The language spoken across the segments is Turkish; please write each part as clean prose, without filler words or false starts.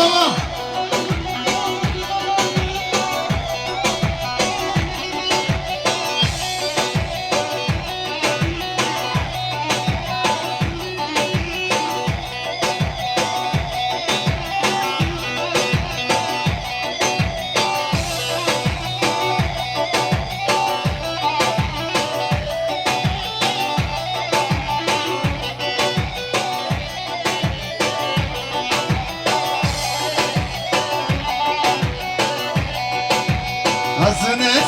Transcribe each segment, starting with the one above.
zaman.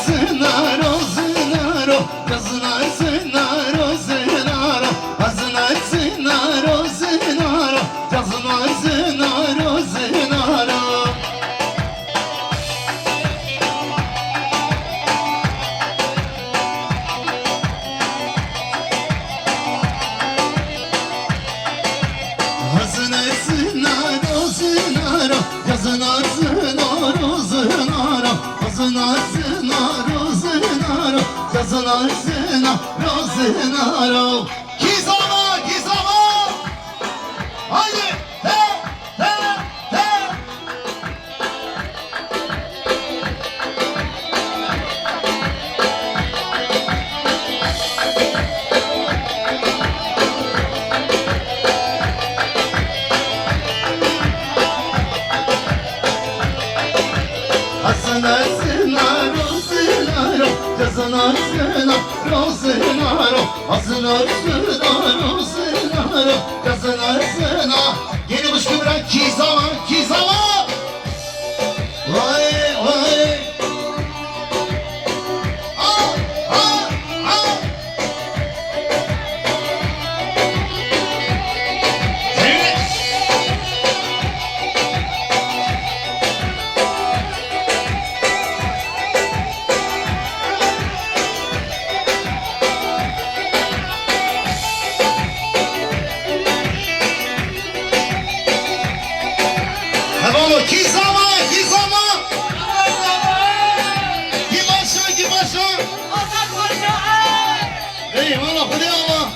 Zınaro, zınaro, zınaro, zınaro, zınaro, zınaro, zınaro, zınaro, zınaro, zınaro, zınaro. Zınaro, zınaro, zınaro, zınaro, zınaro, zınaro. Zınar zınar zınar zınar zınar zınar. Gizama gizama. Haydi te te te. Zınar zınar zınar zınar zınar zınar zınar zınar zınar. Yeni kuş kıvrak kizama kizama. Vay vay. Ah ah ah. Kizama, kizama. Gibaşa, gibaşa. Eyvallah, hadi Allah.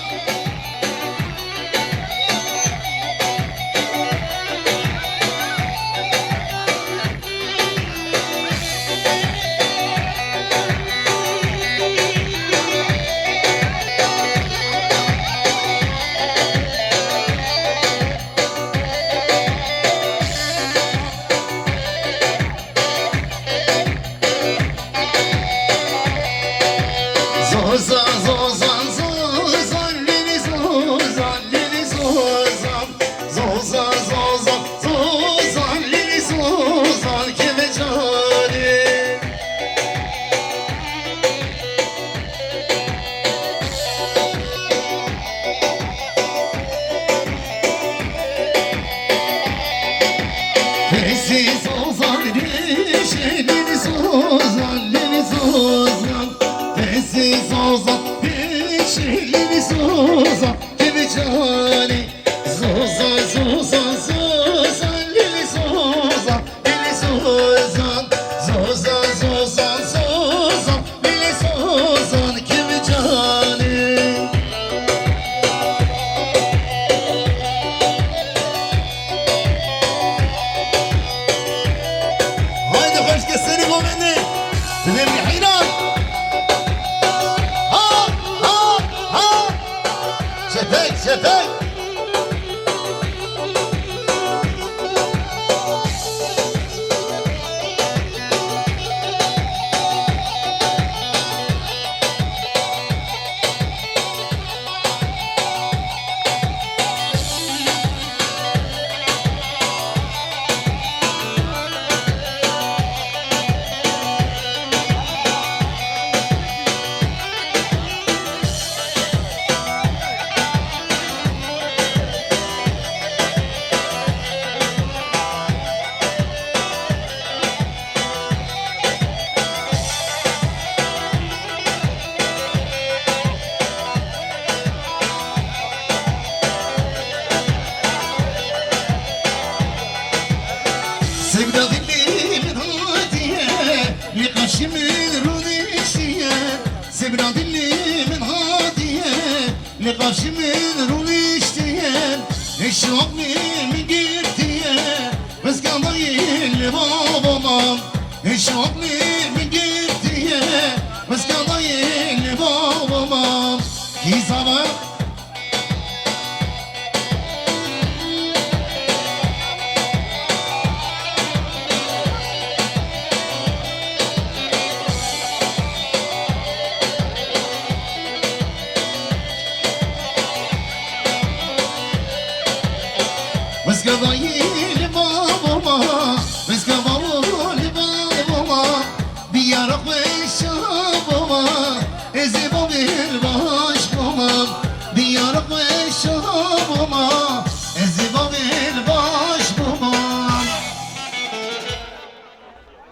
Zozan, zozan, zozan, lili zozan, lili zozan. Zozan, zozan, zozan, lili zozan, kemecani. Lili zozan, lili zozan, lili zozan. Sessiz olsan, şehirli sozan, gibi cani. Zozan, zozan, zozan, lili sozan, lili sozan. Zozan, zozan, zozan, lili sozan, gibi cani. Haydi hoş kesene bu beni. Senem yahina. Şefek, şefek. Sebra dillimin hadiye Karşımın ol isteyen Eşraf mi girdiye Bezganda hokli.